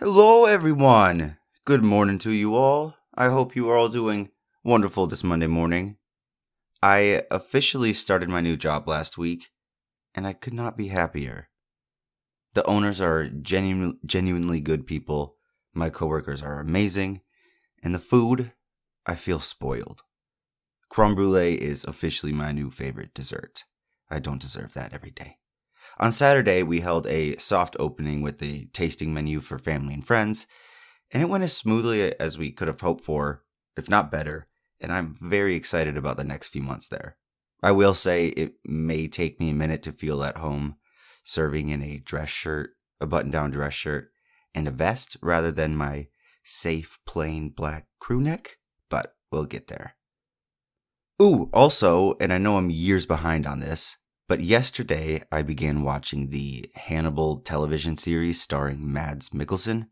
Hello, everyone. Good morning to you all. I hope you are all doing wonderful this Monday morning. I officially started my new job last week, and I could not be happier. The owners are genuinely good people, my coworkers are amazing, and the food, I feel spoiled. Creme brulee is officially my new favorite dessert. I don't deserve that every day. On Saturday, we held a soft opening with a tasting menu for family and friends, and it went as smoothly as we could have hoped for, if not better, and I'm very excited about the next few months there. I will say it may take me a minute to feel at home serving in a dress shirt, a button-down dress shirt, and a vest rather than my safe plain black crew neck, but we'll get there. Ooh, also, and I know I'm years behind on this, but yesterday I began watching the Cannibal television series starring Mads Mikkelsen,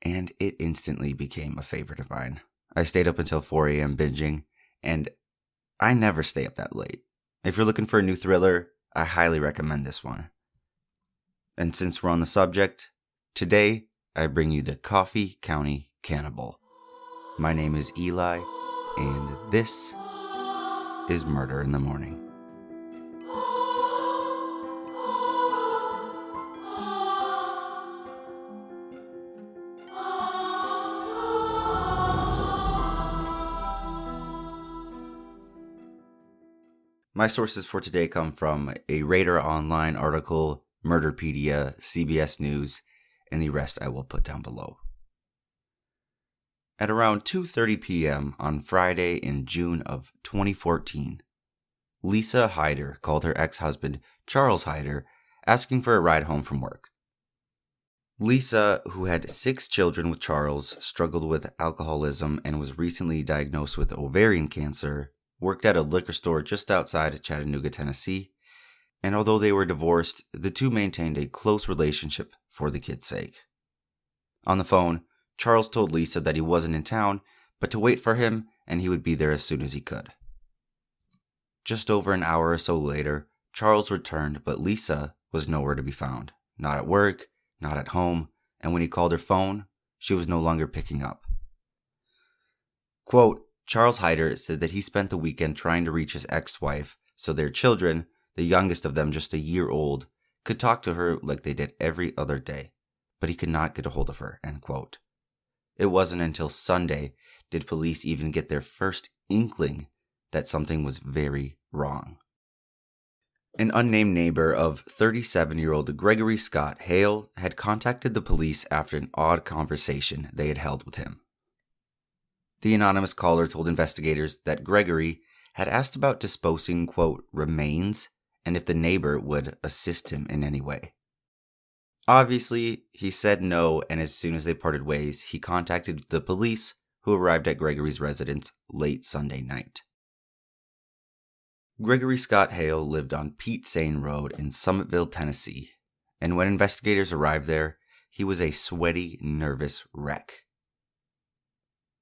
and it instantly became a favorite of mine. I stayed up until 4 a.m. binging, and I never stay up that late. If you're looking for a new thriller, I highly recommend this one. And since we're on the subject, today I bring you the Coffee County Cannibal. My name is Eli, and this is Murder in the Morning. My sources for today come from a Radar Online article, Murderpedia, CBS News, and the rest I will put down below. At around 2:30 p.m. on Friday in June of 2014, Lisa Hyder called her ex-husband, Charles Hyder, asking for a ride home from work. Lisa, who had 6 children with Charles, struggled with alcoholism, and was recently diagnosed with ovarian cancer, worked at a liquor store just outside of Chattanooga, Tennessee, and although they were divorced, the two maintained a close relationship for the kids' sake. On the phone, Charles told Lisa that he wasn't in town, but to wait for him and he would be there as soon as he could. Just over an hour or so later, Charles returned, but Lisa was nowhere to be found. Not at work, not at home, and when he called her phone, she was no longer picking up. Quote, Charles Hyder said that he spent the weekend trying to reach his ex-wife so their children, the youngest of them just a year old, could talk to her like they did every other day, but he could not get a hold of her, end quote. It wasn't until Sunday did police even get their first inkling that something was very wrong. An unnamed neighbor of 37-year-old Gregory Scott Hale had contacted the police after an odd conversation they had held with him. The anonymous caller told investigators that Gregory had asked about disposing, quote, remains, and if the neighbor would assist him in any way. Obviously, he said no, and as soon as they parted ways, he contacted the police, who arrived at Gregory's residence late Sunday night. Gregory Scott Hale lived on Pete Sane Road in Summitville, Tennessee, and when investigators arrived there, he was a sweaty, nervous wreck.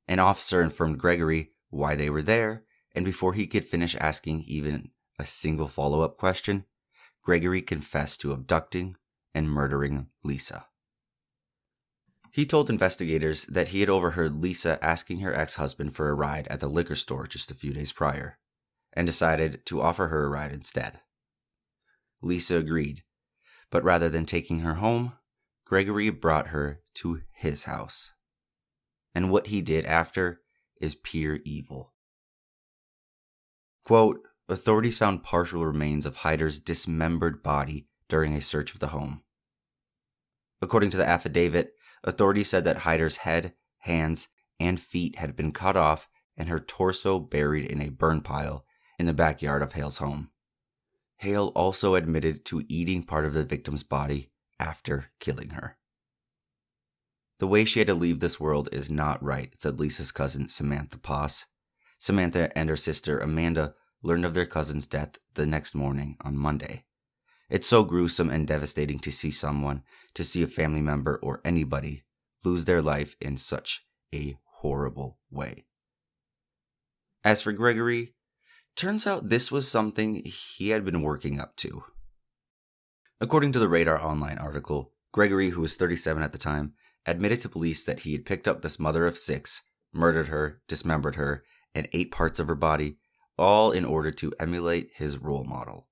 An officer informed Gregory why they were there, and before he could finish asking even a single follow-up question, Gregory confessed to abducting and murdering Lisa. He told investigators that he had overheard Lisa asking her ex-husband for a ride at the liquor store just a few days prior, and decided to offer her a ride instead. Lisa agreed, but rather than taking her home, Gregory brought her to his house. And what he did after is pure evil. Quote, authorities found partial remains of Hyder's dismembered body during a search of the home. According to the affidavit, authorities said that Hyder's head, hands, and feet had been cut off and her torso buried in a burn pile in the backyard of Hale's home. Hale also admitted to eating part of the victim's body after killing her. The way she had to leave this world is not right, said Lisa's cousin Samantha Poss. Samantha and her sister Amanda learned of their cousin's death the next morning on Monday. It's so gruesome and devastating to see a family member or anybody lose their life in such a horrible way. As for Gregory, turns out this was something he had been working up to. According to the Radar Online article, Gregory, who was 37 at the time, admitted to police that he had picked up this mother of 6, murdered her, dismembered her, and ate parts of her body, all in order to emulate his role model,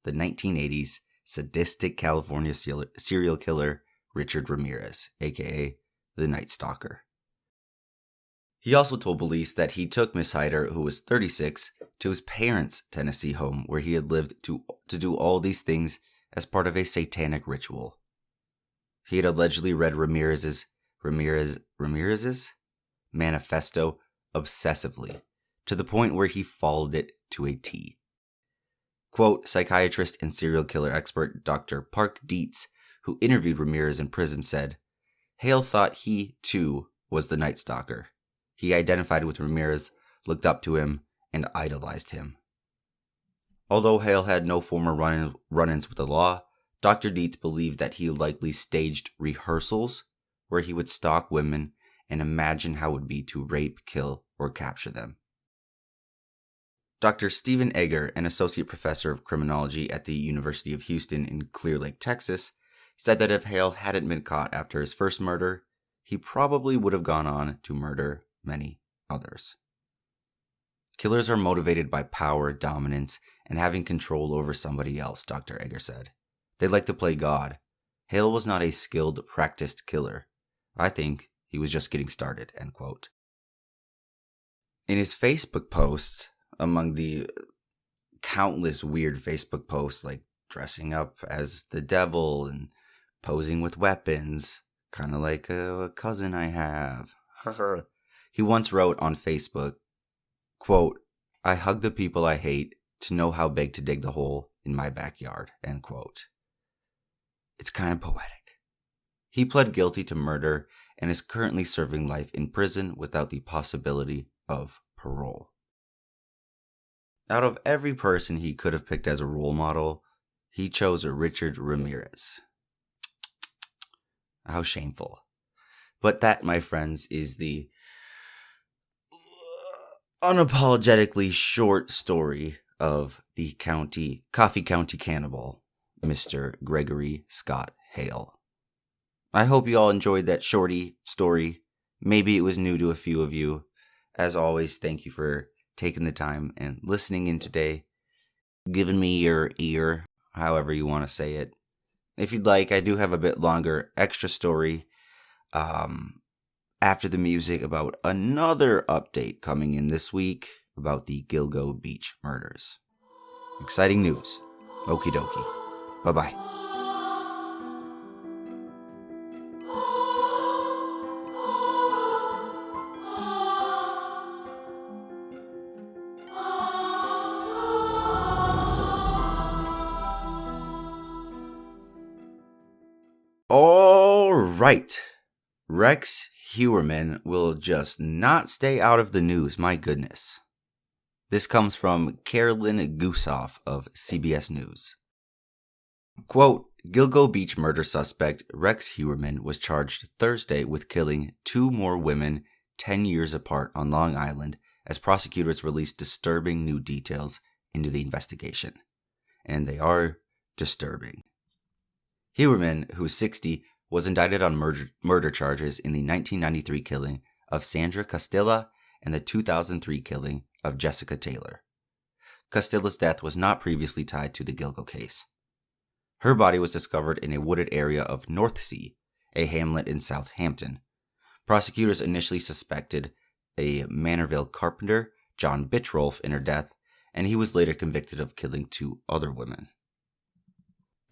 the 1980s sadistic California serial killer Richard Ramirez, aka the Night Stalker. He also told police that he took Miss Hyder, who was 36, to his parents' Tennessee home where he had lived to do all these things as part of a satanic ritual. He had allegedly read Ramirez's manifesto obsessively, to the point where he followed it to a T. Quote, psychiatrist and serial killer expert Dr. Park Dietz, who interviewed Ramirez in prison, said, Hale thought he, too, was the Night Stalker. He identified with Ramirez, looked up to him, and idolized him. Although Hale had no former run-ins with the law, Dr. Dietz believed that he likely staged rehearsals where he would stalk women and imagine how it would be to rape, kill, or capture them. Dr. Stephen Egger, an associate professor of criminology at the University of Houston in Clear Lake, Texas, said that if Hale hadn't been caught after his first murder, he probably would have gone on to murder many others. Killers are motivated by power, dominance, and having control over somebody else, Dr. Egger said. They like to play God. Hale was not a skilled, practiced killer. I think he was just getting started, end quote. In his Facebook posts, among the countless weird Facebook posts like dressing up as the devil and posing with weapons, kind of like a cousin I have, he once wrote on Facebook, quote, I hug the people I hate to know how big to dig the hole in my backyard, end quote. It's kind of poetic. He pled guilty to murder and is currently serving life in prison without the possibility of parole. Out of every person he could have picked as a role model, he chose a Richard Ramirez. How shameful. But that, my friends, is the unapologetically short story of the Coffee County Cannibal, Mr. Gregory Scott Hale. I hope you all enjoyed that shorty story. Maybe it was new to a few of you. As always, thank you for taking the time and listening in today, giving me your ear, however you want to say it. If you'd like, I do have a bit longer extra story after the music about another update coming in this week about the Gilgo Beach murders. Exciting news. Okie dokie. Bye-bye. All right. Rex Heuermann will just not stay out of the news, my goodness. This comes from Carolyn Gusoff of CBS News. Quote, Gilgo Beach murder suspect Rex Heuermann was charged Thursday with killing 2 more women 10 years apart on Long Island as prosecutors released disturbing new details into the investigation. And they are disturbing. Heuermann, who is 60, was indicted on murder charges in the 1993 killing of Sandra Castilla and the 2003 killing of Jessica Taylor. Castilla's death was not previously tied to the Gilgo case. Her body was discovered in a wooded area of Northsea, a hamlet in Southampton. Prosecutors initially suspected a Manorville carpenter, John Bittrolf, in her death, and he was later convicted of killing 2 other women.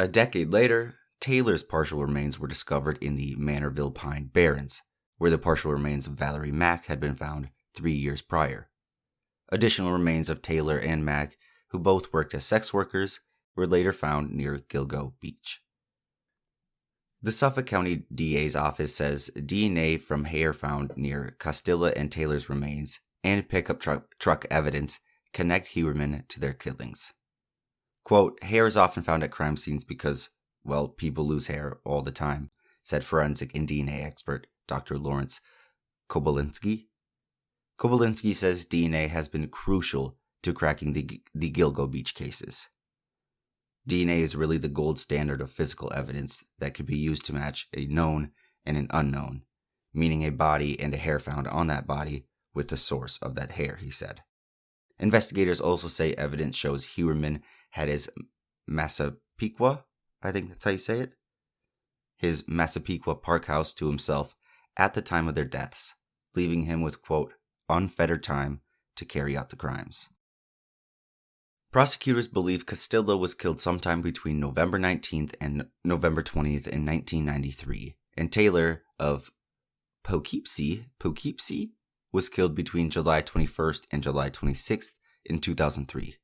A decade later, Taylor's partial remains were discovered in the Manorville Pine Barrens, where the partial remains of Valerie Mack had been found 3 years prior. Additional remains of Taylor and Mack, who both worked as sex workers, were later found near Gilgo Beach. The Suffolk County DA's office says DNA from hair found near Castilla and Taylor's remains and pickup truck evidence connect Heuermann to their killings. Quote, hair is often found at crime scenes because, well, people lose hair all the time, said forensic and DNA expert Dr. Lawrence Kobylinski. Kobylinski says DNA has been crucial to cracking the Gilgo Beach cases. DNA is really the gold standard of physical evidence that could be used to match a known and an unknown, meaning a body and a hair found on that body with the source of that hair, he said. Investigators also say evidence shows Heuermann had his Massapequa, I think that's how you say it, his Massapequa Park house to himself at the time of their deaths, leaving him with, quote, unfettered time to carry out the crimes. Prosecutors believe Castillo was killed sometime between November 19th and November 20th in 1993, and Taylor of Poughkeepsie was killed between July 21st and July 26th in 2003.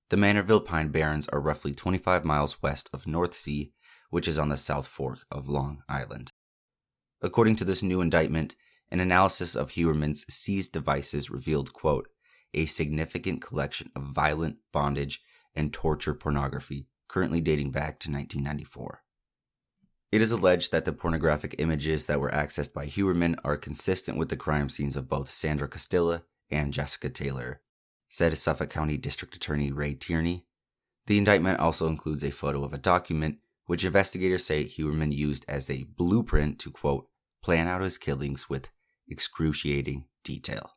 The Manorville Pine Barrens are roughly 25 miles west of North Sea, which is on the South Fork of Long Island. According to this new indictment, an analysis of Heuermann's seized devices revealed, quote, a significant collection of violent bondage and torture pornography, currently dating back to 1994. It is alleged that the pornographic images that were accessed by Heuermann are consistent with the crime scenes of both Sandra Castillo and Jessica Taylor, said Suffolk County District Attorney Ray Tierney. The indictment also includes a photo of a document, which investigators say Heuermann used as a blueprint to, quote, plan out his killings with excruciating detail.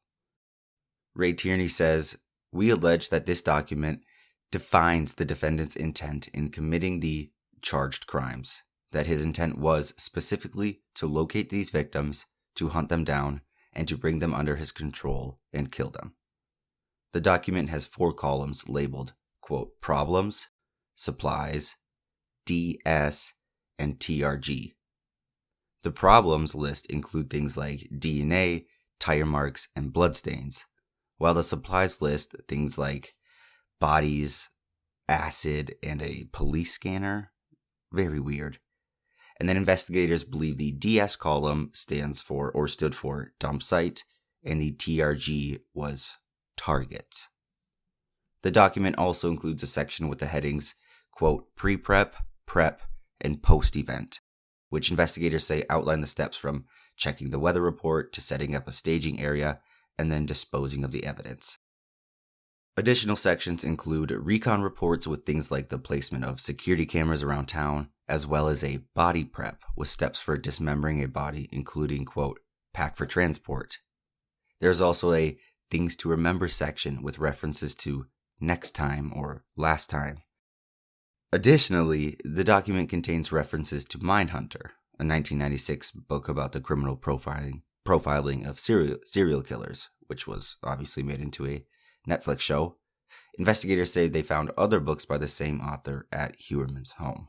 Ray Tierney says, we allege that this document defines the defendant's intent in committing the charged crimes, that his intent was specifically to locate these victims, to hunt them down, and to bring them under his control and kill them. The document has 4 columns labeled, quote, problems, supplies, DS, and TRG. The problems list include things like DNA, tire marks, and bloodstains, while the supplies list things like bodies, acid, and a police scanner. Very weird. And then investigators believe the DS column stood for dump site, and the TRG was target. The document also includes a section with the headings, quote, pre-prep, prep, and post-event, which investigators say outline the steps from checking the weather report to setting up a staging area and then disposing of the evidence. Additional sections include recon reports with things like the placement of security cameras around town, as well as a body prep with steps for dismembering a body, including, quote, pack for transport. There's also a things to remember section with references to next time or last time. Additionally, the document contains references to Mindhunter, a 1996 book about the criminal profiling of serial killers, which was obviously made into a Netflix show. Investigators say they found other books by the same author at Heuermann's home.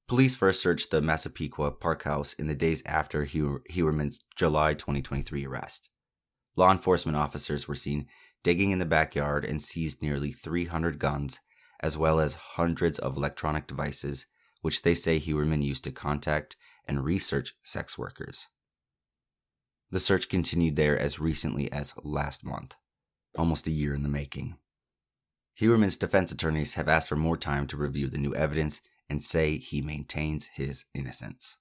Police first searched the Massapequa Park house in the days after Heuermann's July 2023 arrest. Law enforcement officers were seen digging in the backyard and seized nearly 300 guns, as well as hundreds of electronic devices, which they say Heuermann used to contact and research sex workers. The search continued there as recently as last month, almost a year in the making. Heuermann's defense attorneys have asked for more time to review the new evidence and say he maintains his innocence.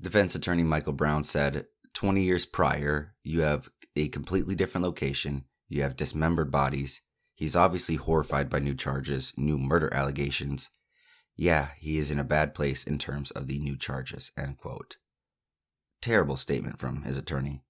Defense attorney Michael Brown said, 20 years prior, you have a completely different location, you have dismembered bodies, he's obviously horrified by new charges, new murder allegations. Yeah, he is in a bad place in terms of the new charges, end quote. Terrible statement from his attorney.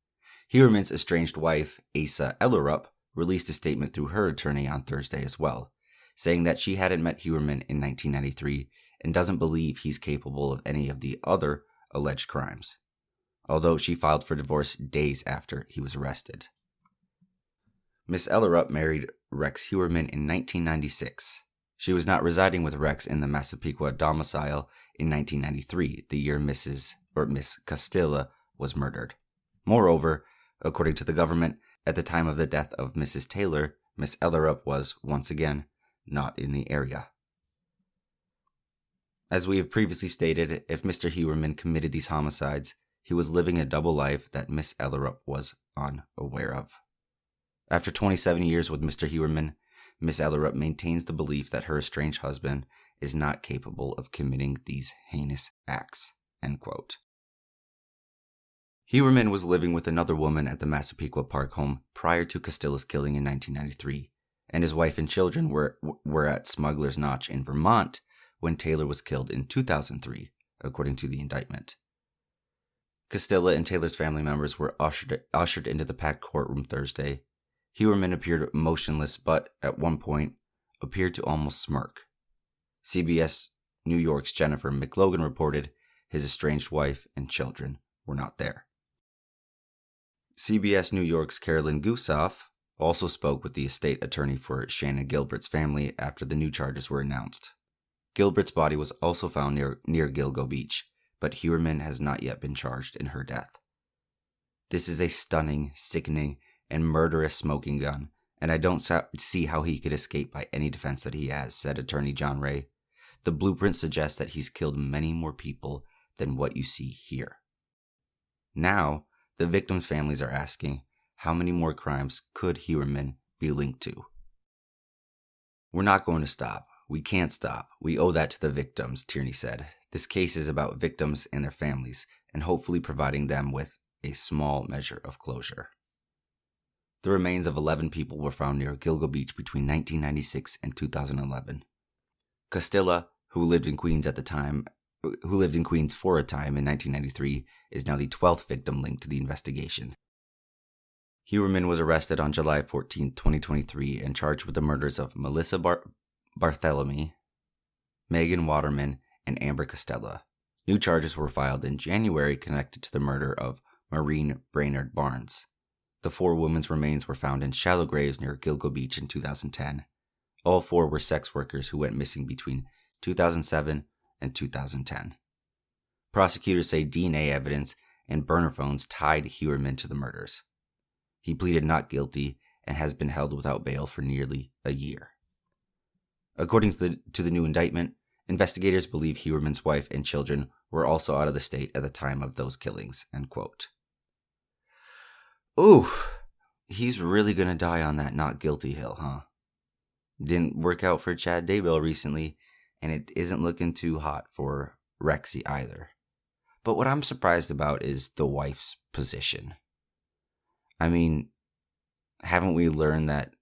Heuermann's estranged wife, Asa Ellerup, released a statement through her attorney on Thursday as well, saying that she hadn't met Heuermann in 1993 and doesn't believe he's capable of any of the other alleged crimes, although she filed for divorce days after he was arrested. Miss Ellerup married Rex Heuermann in 1996. She was not residing with Rex in the Massapequa domicile in 1993, the year Miss Castillo was murdered. Moreover, according to the government, at the time of the death of Mrs. Taylor, Miss Ellerup was, once again, not in the area. As we have previously stated, if Mr. Heuermann committed these homicides, he was living a double life that Miss Ellerup was unaware of. After 27 years with Mr. Heuermann, Miss Ellerup maintains the belief that her estranged husband is not capable of committing these heinous acts, end quote. Heuermann was living with another woman at the Massapequa Park home prior to Castillo's killing in 1993, and his wife and children were at Smuggler's Notch in Vermont when Taylor was killed in 2003, according to the indictment. Costilla and Taylor's family members were ushered into the packed courtroom Thursday. Heuermann appeared motionless, but at one point appeared to almost smirk. CBS New York's Jennifer McLogan reported his estranged wife and children were not there. CBS New York's Carolyn Gusoff also spoke with the estate attorney for Shannon Gilbert's family after the new charges were announced. Gilbert's body was also found near Gilgo Beach, but Heuermann has not yet been charged in her death. This is a stunning, sickening, and murderous smoking gun, and I don't see how he could escape by any defense that he has, said attorney John Ray. The blueprint suggests that he's killed many more people than what you see here. Now, the victims' families are asking, how many more crimes could Heuermann be linked to? We're not going to stop. We can't stop. We owe that to the victims, Tierney said. This case is about victims and their families, and hopefully providing them with a small measure of closure. The remains of 11 people were found near Gilgo Beach between 1996 and 2011. Costilla, who lived in Queens for a time in 1993, is now the 12th victim linked to the investigation. Heuermann was arrested on July 14, 2023, and charged with the murders of Melissa Barthelemy, Megan Waterman, and Amber Costilla. New charges were filed in January connected to the murder of Maureen Brainerd Barnes. The 4 women's remains were found in shallow graves near Gilgo Beach in 2010. All 4 were sex workers who went missing between 2007 and 2010. Prosecutors say DNA evidence and burner phones tied Heuermann to the murders. He pleaded not guilty and has been held without bail for nearly a year. According to the new indictment, investigators believe Heuermann's wife and children were also out of the state at the time of those killings, end quote. Ooh, he's really going to die on that not guilty hill, huh? Didn't work out for Chad Daybell recently, and it isn't looking too hot for Rexy either. But what I'm surprised about is the wife's position. I mean, haven't we learned that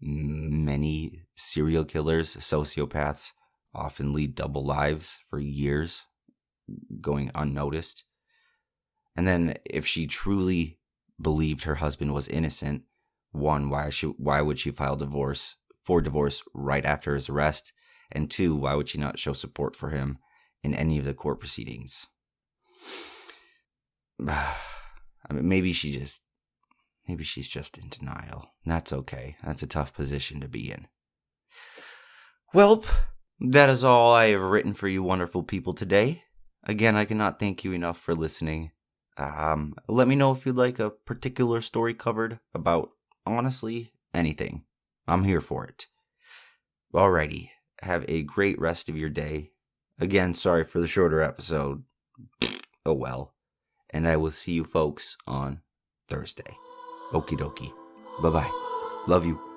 many serial killers, sociopaths, often lead double lives for years, going unnoticed? And then if she truly believed her husband was innocent, one, why would she file divorce right after his arrest? And 2, why would she not show support for him in any of the court proceedings? I mean, maybe she's just in denial. That's okay. That's a tough position to be in. Well, that is all I have written for you wonderful people today. Again, I cannot thank you enough for listening. Let me know if you'd like a particular story covered about, honestly, anything. I'm here for it. Alrighty. Have a great rest of your day. Again, sorry for the shorter episode. Oh well. And I will see you folks on Thursday. Okie dokie. Bye-bye. Love you.